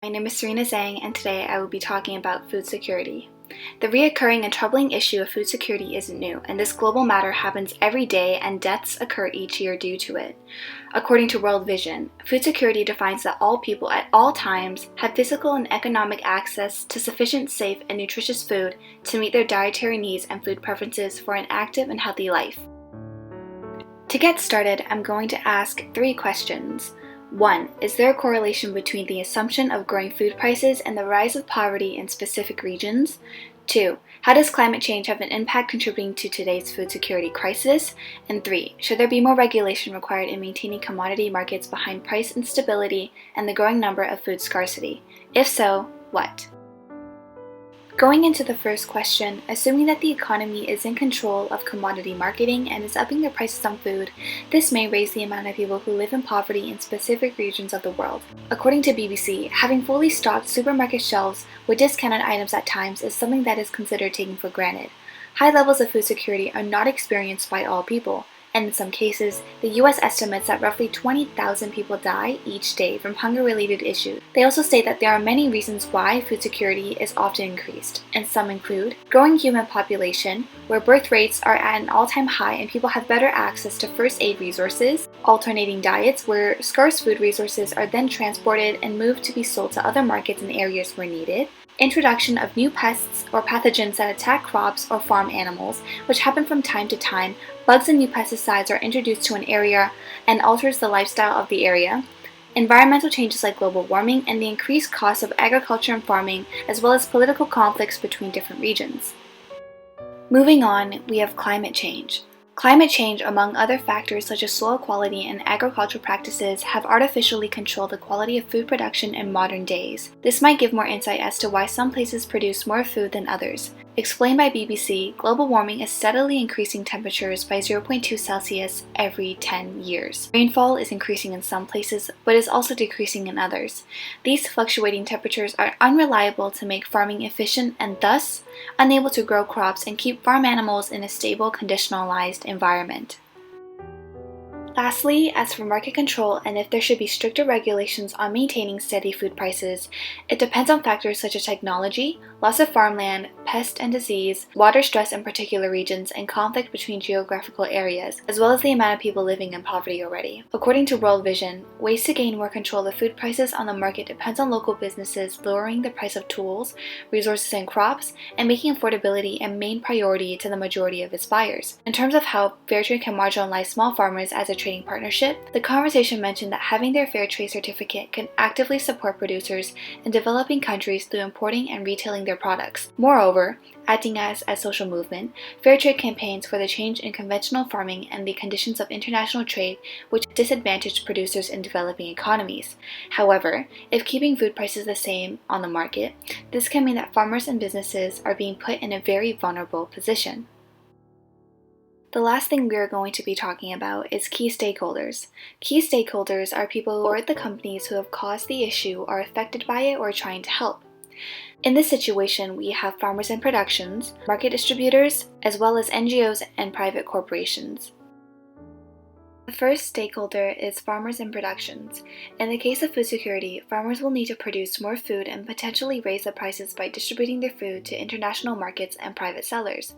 My name is Serena Zhang, and today I will be talking about food security. The reoccurring and troubling issue of food security isn't new, and this global matter happens every day and deaths occur each year due to it. According to World Vision, food security defines that all people at all times have physical and economic access to sufficient, safe, and nutritious food to meet their dietary needs and food preferences for an active and healthy life. To get started, I'm going to ask 3 questions. 1. Is there a correlation between the assumption of growing food prices and the rise of poverty in specific regions? 2. How does climate change have an impact contributing to today's food security crisis? And 3. Should there be more regulation required in maintaining commodity markets behind price instability and the growing number of food scarcity? If so, what? Going into the first question, assuming that the economy is in control of commodity marketing and is upping the prices on food, this may raise the amount of people who live in poverty in specific regions of the world. According to BBC, having fully stocked supermarket shelves with discounted items at times is something that is considered taken for granted. High levels of food security are not experienced by all people, and in some cases, the US estimates that roughly 20,000 people die each day from hunger-related issues. They also state that there are many reasons why food security is often increased, and some include growing human population, where birth rates are at an all-time high and people have better access to first aid resources, alternating diets, where scarce food resources are then transported and moved to be sold to other markets in areas where needed, introduction of new pests or pathogens that attack crops or farm animals, which happen from time to time. Bugs and new pesticides are introduced to an area and alters the lifestyle of the area. Environmental changes like global warming and the increased costs of agriculture and farming, as well as political conflicts between different regions. Moving on, we have climate change. Climate change, among other factors such as soil quality and agricultural practices, have artificially controlled the quality of food production in modern days. This might give more insight as to why some places produce more food than others. Explained by BBC, global warming is steadily increasing temperatures by 0.2 Celsius every 10 years. Rainfall is increasing in some places, but is also decreasing in others. These fluctuating temperatures are unreliable to make farming efficient and thus unable to grow crops and keep farm animals in a stable, conditionalized environment. Lastly, as for market control and if there should be stricter regulations on maintaining steady food prices, it depends on factors such as technology, loss of farmland, pest and disease, water stress in particular regions, and conflict between geographical areas, as well as the amount of people living in poverty already. According to World Vision, ways to gain more control of food prices on the market depends on local businesses lowering the price of tools, resources, and crops, and making affordability a main priority to the majority of its buyers. In terms of how Fairtrade can marginalize small farmers as a trading partnership, the conversation mentioned that having their Fairtrade certificate can actively support producers in developing countries through importing and retailing their products. Moreover, acting as a social movement, Fairtrade campaigns for the change in conventional farming and the conditions of international trade which disadvantage producers in developing economies. However, if keeping food prices the same on the market, this can mean that farmers and businesses are being put in a very vulnerable position. The last thing we are going to be talking about is key stakeholders. Key stakeholders are people or the companies who have caused the issue, are affected by it, or are trying to help. In this situation, we have farmers and productions, market distributors, as well as NGOs and private corporations. The first stakeholder is farmers and productions. In the case of food security, farmers will need to produce more food and potentially raise the prices by distributing their food to international markets and private sellers.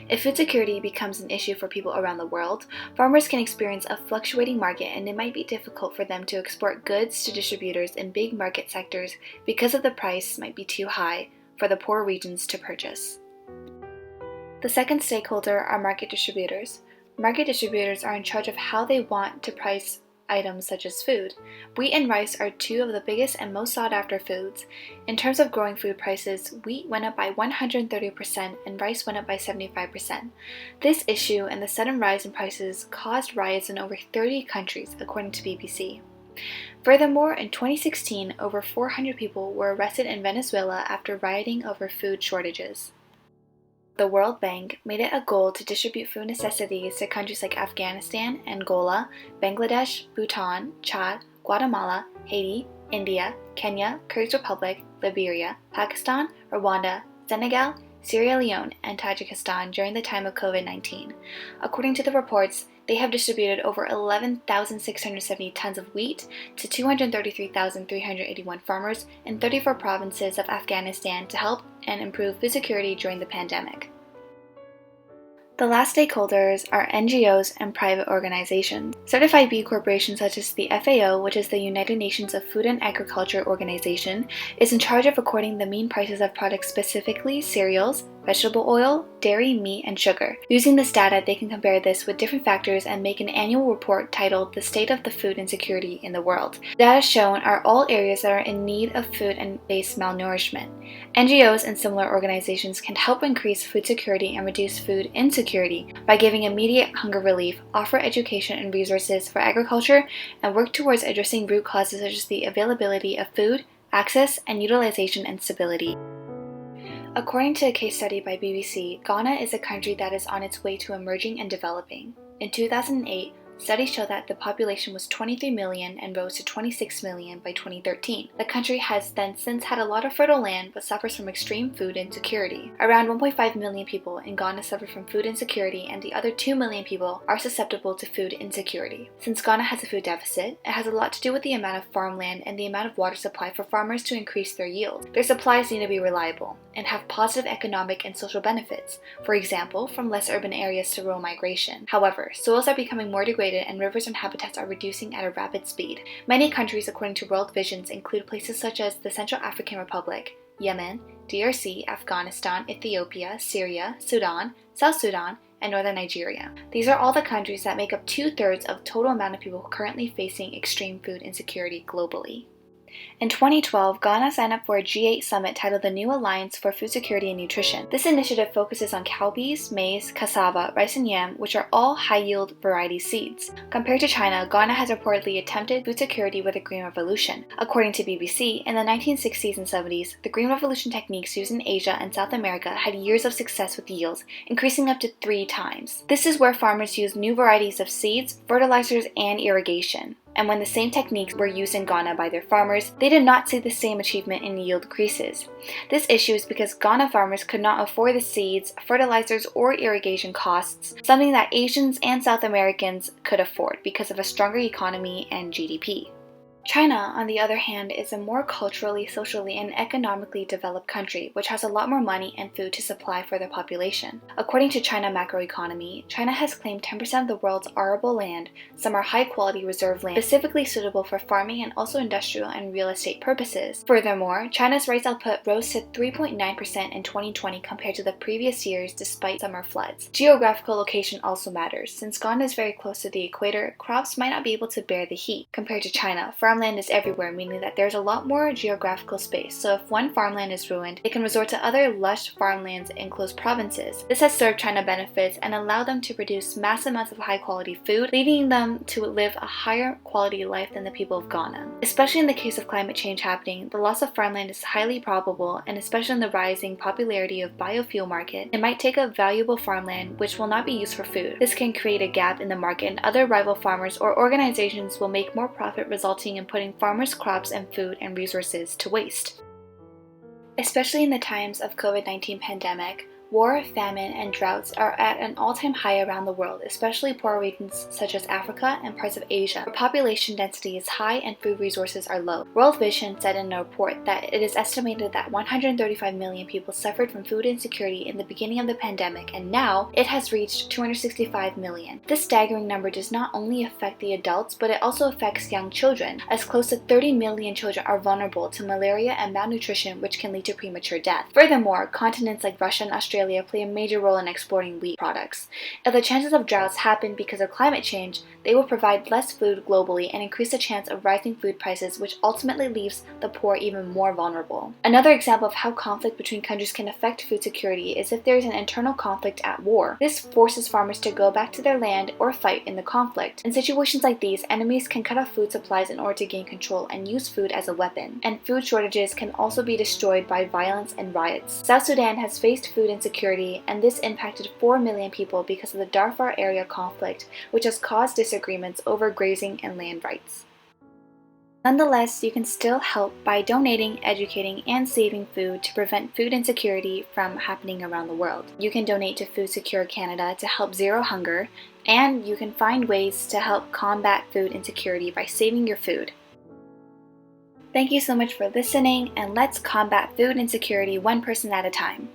If food security becomes an issue for people around the world, farmers can experience a fluctuating market and it might be difficult for them to export goods to distributors in big market sectors because of the price might be too high for the poor regions to purchase. The second stakeholder are market distributors. Market distributors are in charge of how they want to price items such as food. Wheat and rice are 2 of the biggest and most sought after foods. In terms of growing food prices, wheat went up by 130% and rice went up by 75%. This issue and the sudden rise in prices caused riots in over 30 countries, according to BBC. Furthermore, in 2016, over 400 people were arrested in Venezuela after rioting over food shortages. The World Bank made it a goal to distribute food necessities to countries like Afghanistan, Angola, Bangladesh, Bhutan, Chad, Guatemala, Haiti, India, Kenya, Kyrgyz Republic, Liberia, Pakistan, Rwanda, Senegal, Sierra Leone, and Tajikistan during the time of COVID-19. According to the reports, they have distributed over 11,670 tons of wheat to 233,381 farmers in 34 provinces of Afghanistan to help and improve food security during the pandemic. The last stakeholders are NGOs and private organizations. Certified B corporations such as the FAO, which is the United Nations of Food and Agriculture Organization, is in charge of recording the mean prices of products, specifically cereals, vegetable oil, dairy, meat, and sugar. Using this data, they can compare this with different factors and make an annual report titled The State of the Food Insecurity in the World. The data shown are all areas that are in need of food and face malnourishment. NGOs and similar organizations can help increase food security and reduce food insecurity by giving immediate hunger relief, offer education and resources for agriculture, and work towards addressing root causes such as the availability of food, access, and utilization and stability. According to a case study by BBC, Ghana is a country that is on its way to emerging and developing. In 2008, studies show that the population was 23 million and rose to 26 million by 2013. The country has then since had a lot of fertile land but suffers from extreme food insecurity. Around 1.5 million people in Ghana suffer from food insecurity, and the other 2 million people are susceptible to food insecurity. Since Ghana has a food deficit, it has a lot to do with the amount of farmland and the amount of water supply for farmers to increase their yield. Their supplies need to be reliable and have positive economic and social benefits, for example, from less urban areas to rural migration. However, soils are becoming more degraded and rivers and habitats are reducing at a rapid speed. Many countries, according to World Visions, include places such as the Central African Republic, Yemen, DRC, Afghanistan, Ethiopia, Syria, Sudan, South Sudan, and northern Nigeria. These are all the countries that make up 2/3 of the total amount of people currently facing extreme food insecurity globally. In 2012, Ghana signed up for a G8 summit titled the New Alliance for Food Security and Nutrition. This initiative focuses on cowpeas, maize, cassava, rice, and yam, which are all high-yield variety seeds. Compared to China, Ghana has reportedly attempted food security with the Green Revolution. According to BBC, in the 1960s and 70s, the Green Revolution techniques used in Asia and South America had years of success with yields, increasing up to 3 times. This is where farmers used new varieties of seeds, fertilizers, and irrigation. And when the same techniques were used in Ghana by their farmers, they did not see the same achievement in yield increases. This issue is because Ghana farmers could not afford the seeds, fertilizers, or irrigation costs, something that Asians and South Americans could afford because of a stronger economy and GDP. China, on the other hand, is a more culturally, socially, and economically developed country, which has a lot more money and food to supply for their population. According to China Macroeconomy, China has claimed 10% of the world's arable land. Some are high-quality reserve land, specifically suitable for farming and also industrial and real estate purposes. Furthermore, China's rice output rose to 3.9% in 2020 compared to the previous years despite summer floods. Geographical location also matters. Since Ghana is very close to the equator, crops might not be able to bear the heat. Compared to China, farmland is everywhere, meaning that there's a lot more geographical space, so if one farmland is ruined, they can resort to other lush farmlands in close provinces. This has served China benefits and allowed them to produce massive amounts of high-quality food, leading them to live a higher quality life than the people of Ghana. Especially in the case of climate change happening, the loss of farmland is highly probable, and especially in the rising popularity of biofuel market, it might take up valuable farmland which will not be used for food. This can create a gap in the market, and other rival farmers or organizations will make more profit, resulting in putting farmers' crops and food and resources to waste. Especially in the times of COVID-19 pandemic, war, famine, and droughts are at an all-time high around the world, especially poor regions such as Africa and parts of Asia, where population density is high and food resources are low. World Vision said in a report that it is estimated that 135 million people suffered from food insecurity in the beginning of the pandemic, and now it has reached 265 million. This staggering number does not only affect the adults, but it also affects young children, as close to 30 million children are vulnerable to malaria and malnutrition, which can lead to premature death. Furthermore, continents like Russia and Australia play a major role in exporting wheat products. If the chances of droughts happen because of climate change, they will provide less food globally and increase the chance of rising food prices, which ultimately leaves the poor even more vulnerable. Another example of how conflict between countries can affect food security is if there is an internal conflict at war. This forces farmers to go back to their land or fight in the conflict. In situations like these, enemies can cut off food supplies in order to gain control and use food as a weapon. And food shortages can also be destroyed by violence and riots. South Sudan has faced food insecurity, and this impacted 4 million people because of the Darfur area conflict, which has caused disagreements over grazing and land rights. Nonetheless, you can still help by donating, educating, and saving food to prevent food insecurity from happening around the world. You can donate to Food Secure Canada to help zero hunger, and you can find ways to help combat food insecurity by saving your food. Thank you so much for listening, and let's combat food insecurity one person at a time.